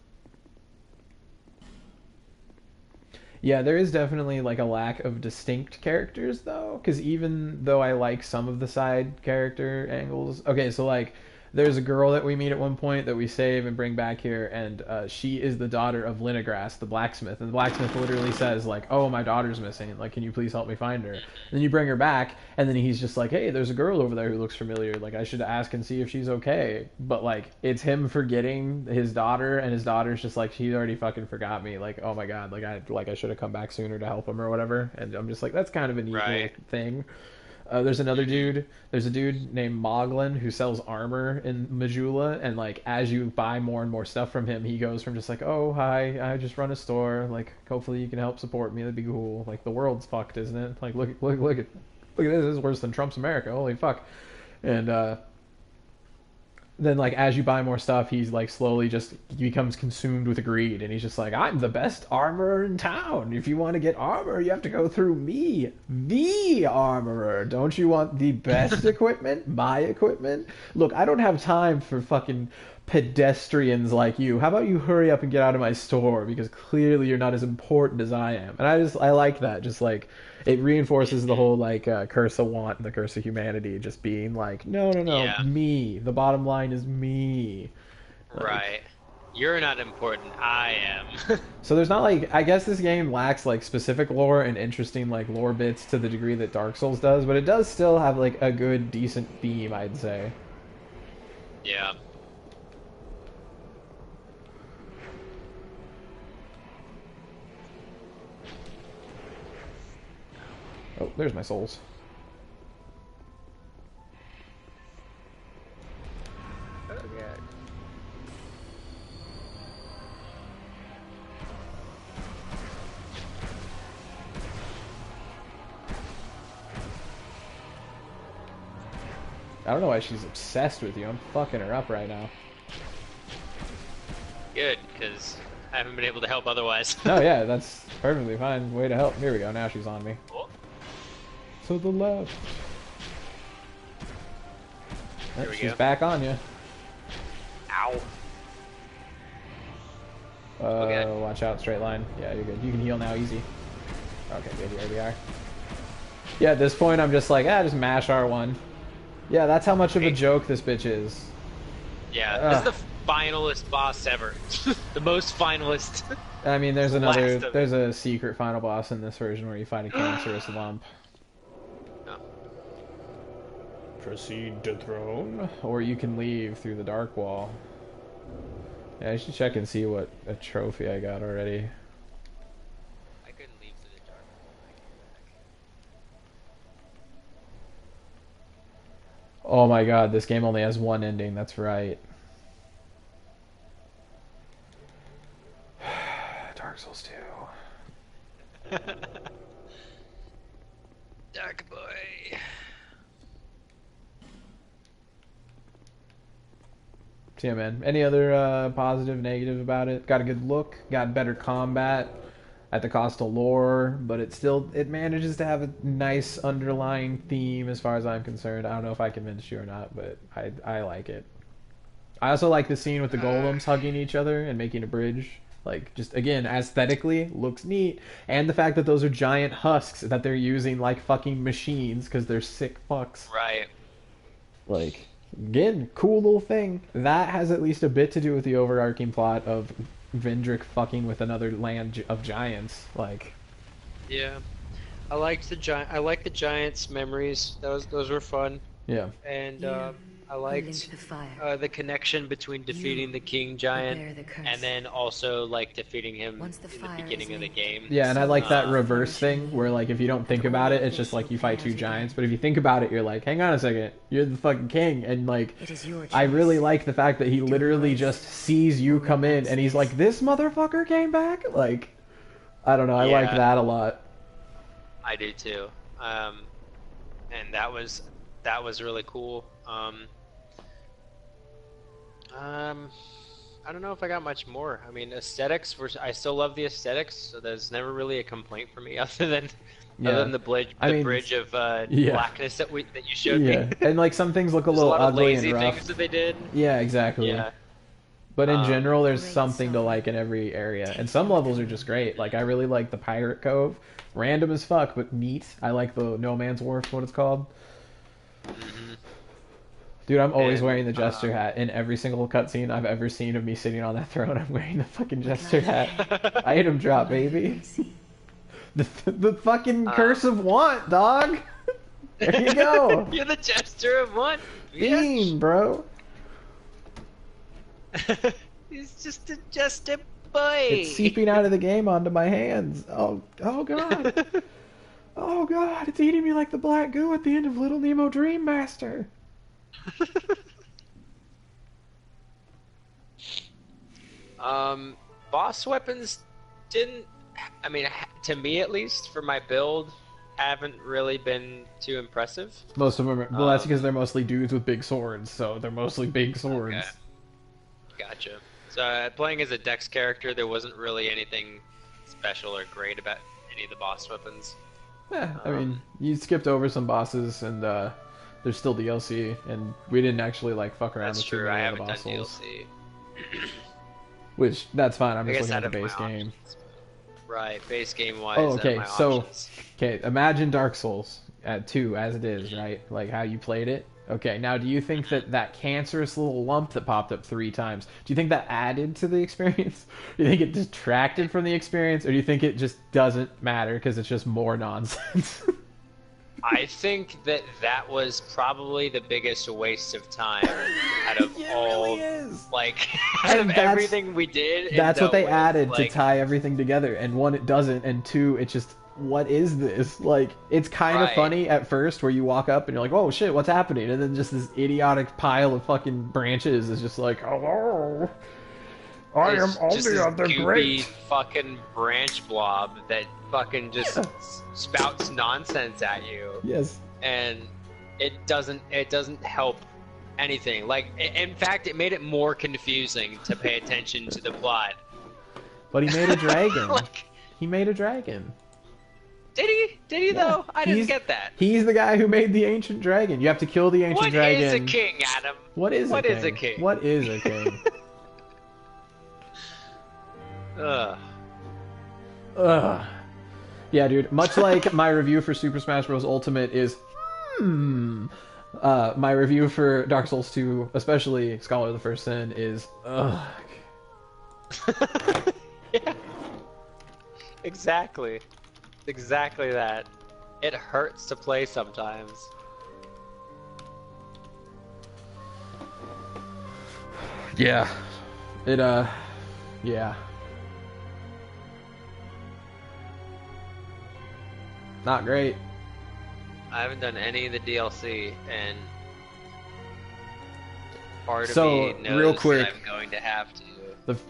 Yeah, there is definitely like a lack of distinct characters though, because even though I like some of the side character angles, okay, so like there's a girl that we meet at one point that we save and bring back here, and she is the daughter of Linnegrass, the blacksmith, and the blacksmith literally says like, "Oh, my daughter's missing. Like, can you please help me find her?" And then you bring her back, and then he's just like, "Hey, there's a girl over there who looks familiar. Like, I should ask and see if she's okay." But like, it's him forgetting his daughter, and his daughter's just like, "She already fucking forgot me. Like, oh my god, I should have come back sooner to help him or whatever." And I'm just like, that's kind of a neat little Right. thing. There's another dude. There's a dude named Moglin who sells armor in Majula, and like as you buy more and more stuff from him, he goes from just like, "Oh hi, I just run a store. Like hopefully you can help support me. That'd be cool. Like the world's fucked, isn't it? Like look at this. This is worse than Trump's America. Holy fuck." And then like as you buy more stuff, he's like slowly just he becomes consumed with greed, and he's just like, I'm the best armorer in town. If you want to get armor, you have to go through me, the armorer. Don't you want the best equipment, my equipment? Look, I don't have time for fucking pedestrians like you. How about you hurry up and get out of my store, because clearly you're not as important as I am. And I like that. Just like it reinforces the whole like curse of want and the curse of humanity, just being like, no, no, no, Yeah. me. The bottom line is me. Like, Right. You're not important. I am. so there's not like, I guess this game lacks like specific lore and interesting like lore bits to the degree that Dark Souls does, but it does still have like a good decent theme, I'd say. Yeah. Oh, there's my souls. Oh god. I don't know why she's obsessed with you. I'm fucking her up right now. Good, because I haven't been able to help otherwise. No, yeah, that's perfectly fine. Way to help. Here we go. Now she's on me. Oh. To the left. There we She's go. back on you. Ow. Okay. Watch out, straight line. Yeah, you're good. You can heal now, easy. Okay, good. Here we are. Yeah, at this point, I'm just like, just mash R1. Yeah, that's how much of a joke this bitch is. Yeah, this is the finalist boss ever. The most finalist. I mean, there's a secret final boss in this version where you find a cancerous lump. Oh. Proceed to throne, or you can leave through the dark wall. Yeah, I should check and see what a trophy I got already. I couldn't leave through the dark wall. Oh my god, this game only has one ending, that's right. Dark Souls 2. Dark boy. So yeah, man. Any other positive, negative about it? Got a good look, got better combat at the cost of lore, but it manages to have a nice underlying theme as far as I'm concerned. I don't know if I convinced you or not, but I like it. I also like the scene with the golems hugging each other and making a bridge. Like, just, again, aesthetically, looks neat. And the fact that those are giant husks that they're using like fucking machines because they're sick fucks. Right. Like, again, cool little thing. That has at least a bit to do with the overarching plot of Vendrick fucking with another land of giants. Like, yeah, I liked the giants' memories. Those were fun. Yeah. And I liked the connection between defeating the king giant and then also like defeating him in the beginning of the game. Yeah, and I like that reverse thing where like if you don't think about it, it's just like you fight two giants. But if you think about it, you're like, hang on a second, you're the fucking king. And like, I really like the fact that he literally just sees you come in and he's like, this motherfucker came back. Like, I don't know, I like that a lot. I do too. And that was really cool. I don't know if I got much more. I mean, I still love the aesthetics, so there's never really a complaint for me other than the bridge of blackness that you showed me. And like some things look a little ugly and rough. Things that they did. Yeah, exactly. Yeah. But in general, there's something to like in every area, and some levels are just great. Like I really like the Pirate Cove, random as fuck, but neat. I like the No Man's Wharf, what it's called. Mm-hmm. Dude, I'm always wearing the Jester hat. In every single cutscene I've ever seen of me sitting on that throne, I'm wearing the fucking Jester hat. Item drop, baby. The fucking Curse of Want, dog. There you go. You're the Jester of Want. Bean, bro. He's just a Jester boy. It's seeping out of the game onto my hands. Oh god. Oh god, it's eating me like the black goo at the end of Little Nemo Dream Master. Boss weapons I mean, to me at least, for my build, haven't really been too impressive. Most of them are, well, that's because they're mostly dudes with big swords, so they're mostly big swords. Okay. Gotcha. So playing as a Dex character, there wasn't really anything special or great about any of the boss weapons. Yeah, I mean, you skipped over some bosses, and there's still DLC, and we didn't actually like fuck around with true. I haven't the boss done levels. DLC. Which, that's fine, I'm just looking at the base game. Right, base game wise. Oh, okay, so, imagine Dark Souls at 2 as it is, right? Like how you played it. Okay, now do you think that cancerous little lump that popped up 3 times, do you think that added to the experience? Do you think it detracted from the experience, or do you think it just doesn't matter because it's just more nonsense? I think that was probably the biggest waste of time out of all, really like, out of everything we did. That's what they added to tie everything together, and 1, it doesn't, and 2, it just, what is this? Like, it's kind of funny at first where you walk up and you're like, oh shit, what's happening? And then just this idiotic pile of fucking branches is just like, hello, I am only on the great fucking branch blob that fucking just spouts nonsense at you. Yes. And it doesn't help anything. Like in fact, it made it more confusing to pay attention to the plot. But he made a dragon. Like, He made a dragon. did he? Did he Yeah, though? I didn't get that. He's the guy who made the ancient dragon. You have to kill the ancient What dragon. is a king, Adam? What is What a king? is a king? What is a king? Ugh. Ugh. Yeah, dude. Much like my review for Super Smash Bros. Ultimate is, my review for Dark Souls 2, especially Scholar of the First Sin, is, ugh. Yeah. Exactly. Exactly that. It hurts to play sometimes. Yeah. It, yeah. Not great. I haven't done any of the DLC, and part of So, me knows real quick, that I'm going to have to.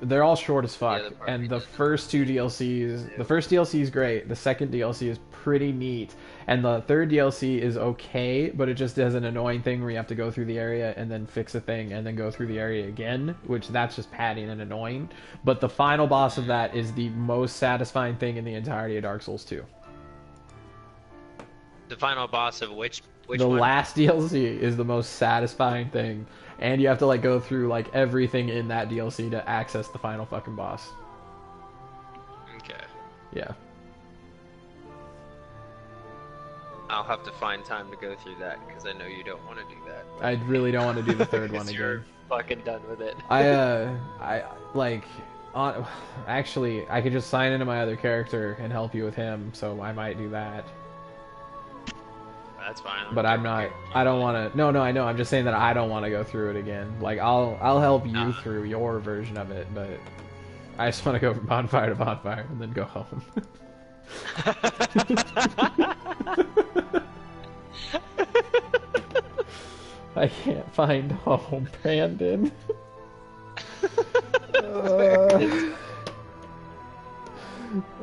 they're all short as fuck, The other part and we the didn't. first two DLCs, the first DLC is great, the second DLC is pretty neat, and the third DLC is okay, but it just has an annoying thing where you have to go through the area and then fix a thing and then go through the area again, which that's just padding and annoying. But the final boss of that is the most satisfying thing in the entirety of Dark Souls 2. The final boss of which The one? last DLC is the most satisfying thing, and you have to like go through like everything in that DLC to access the final fucking boss. Okay. Yeah. I'll have to find time to go through that because I know you don't want to do that. I really don't want to do the third one 'Cause again. you're fucking done with it. I like, actually, I could just sign into my other character and help you with him, so I might do that. That's fine. But I'm not. I don't want to. No, I know. I'm just saying that I don't want to go through it again. Like, I'll help you through your version of it, but I just want to go from bonfire to bonfire and then go home. I can't find home, Brandon.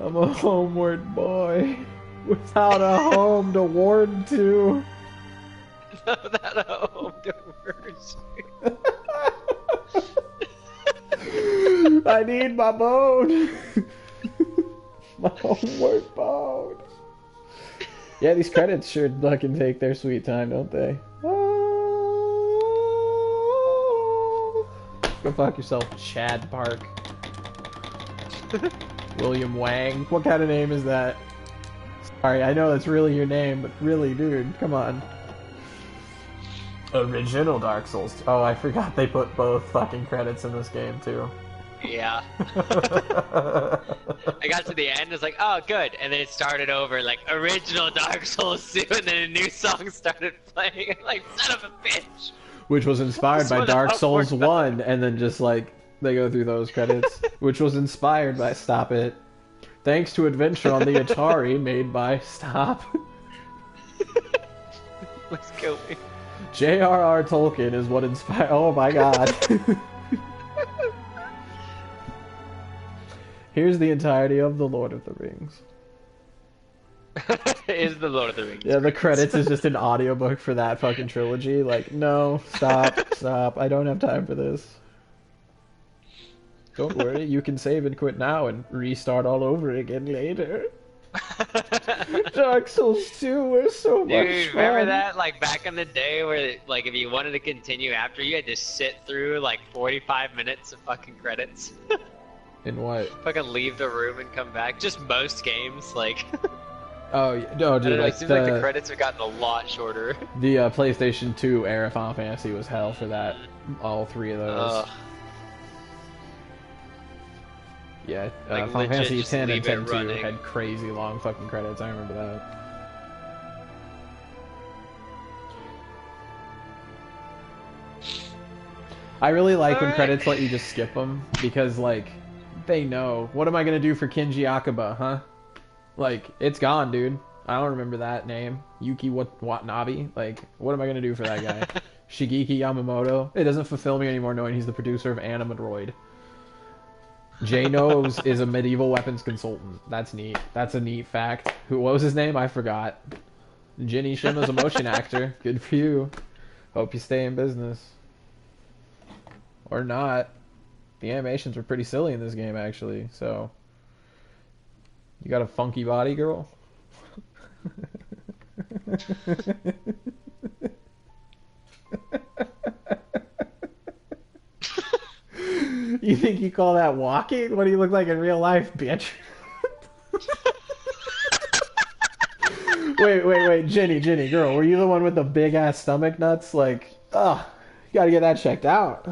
I'm a homeward boy without a home to ward to. That home diversion. I need my bone. My homeward bone. Yeah, these credits sure fucking take their sweet time, don't they? Go fuck yourself, Chad Park. William Wang. What kind of name is that? Sorry, I know that's really your name, but really, dude, come on. Original Dark Souls. Oh, I forgot they put both fucking credits in this game, too. Yeah. I got to the end, it's like, oh, good. And then it started over, like, original Dark Souls 2, and then a new song started playing. I'm like, son of a bitch. Which was inspired by What Dark up, Souls what up? 1, and then just, like, they go through those credits. Which was inspired by Stop It. Thanks to Adventure on the Atari, made by Stop. Let's kill me. J.R.R. Tolkien is what inspired. Oh my god. Here's the entirety of The Lord of the Rings. Is the Lord of the Rings. Yeah, the credits is just an audiobook for that fucking trilogy. Like, no, stop. I don't have time for this. Don't worry, you can save and quit now and restart all over again later. Dark Souls 2 was so much Dude, fun. remember that? Like, back in the day where, like, if you wanted to continue after, you had to sit through, like, 45 minutes of fucking credits. In what? Fucking leave the room and come back. Just most games, like... Oh, no, I dude, don't know, like it seems like the credits have gotten a lot shorter. the PlayStation 2 era Final Fantasy was hell for that. All three of those. Yeah, Like, Final legit, Fantasy just 10 and leave it 10 2 running. had crazy long fucking credits. I remember that. I really like when Alright. credits let you just skip them because, like, they know. What am I gonna do for Kenji Akaba, huh? Like, it's gone, dude. I don't remember that name. Yuki Watanabe. Like, what am I gonna do for that guy? Shigeki Yamamoto. It doesn't fulfill me anymore knowing he's the producer of Animadroid. Jay Knows is a medieval weapons consultant. That's neat. That's a neat fact. What was his name? I forgot. Ginny Shima's a motion actor. Good for you. Hope you stay in business. Or not. The animations were pretty silly in this game, actually. So, you got a funky body, girl? You think you call that walking? What do you look like in real life, bitch? Wait, Jenny, girl, were you the one with the big ass stomach nuts? Like, oh, you gotta get that checked out.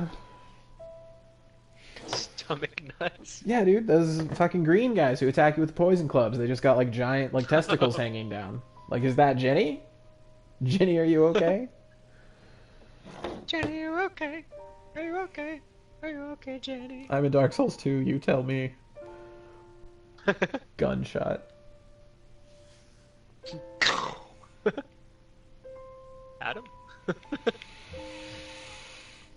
Stomach nuts. Yeah, dude, those fucking green guys who attack you with poison clubs, they just got like giant like testicles hanging down. Like, is that Jenny? Jenny, are you okay? Jenny, are you okay? Are you okay? Are you okay, Jenny? I'm in Dark Souls 2, you tell me. Gunshot. Adam?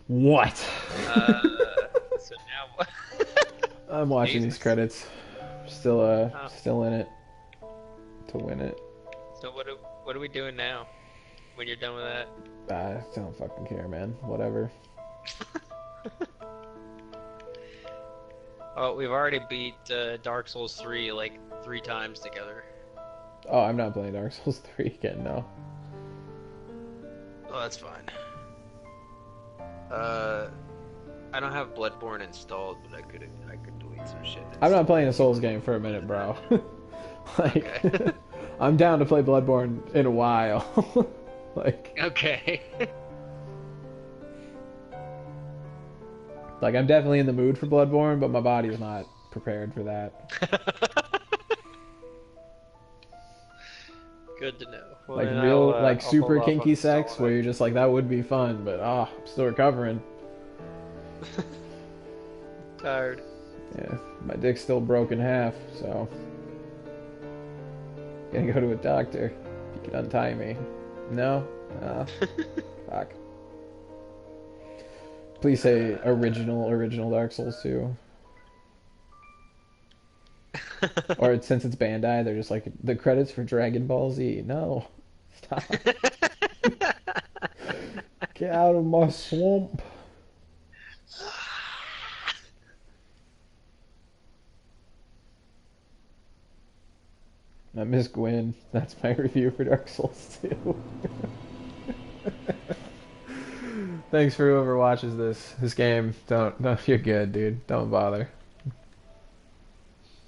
What? So now what? I'm watching these credits. Still Oh. still in it. To win it. So what are we doing now? When you're done with that? I don't fucking care, man. Whatever. Oh, we've already beat Dark Souls 3 like 3 times together. Oh, I'm not playing Dark Souls 3 again, no. Oh, that's fine. I don't have Bloodborne installed, but I could delete some shit. I'm not playing a Souls game for a minute, bro. Like, Okay. I'm down to play Bloodborne in a while. Like, Okay. like I'm definitely in the mood for Bloodborne, but my body is not prepared for that. Good to know. Well, Like then real, I'll like super hold off on kinky sex, installing where it. you're just like, that would be fun, but I'm still recovering. Tired. Yeah, my dick's still broken half, so gotta go to a doctor. You can untie me. No? Fuck. Please say original Dark Souls 2. Or since it's Bandai, they're just like, the credits for Dragon Ball Z. No. Stop. Get out of my swamp. I miss Gwyn. That's my review for Dark Souls 2. Thanks for whoever watches this game. Don't, you're good, dude. Don't bother.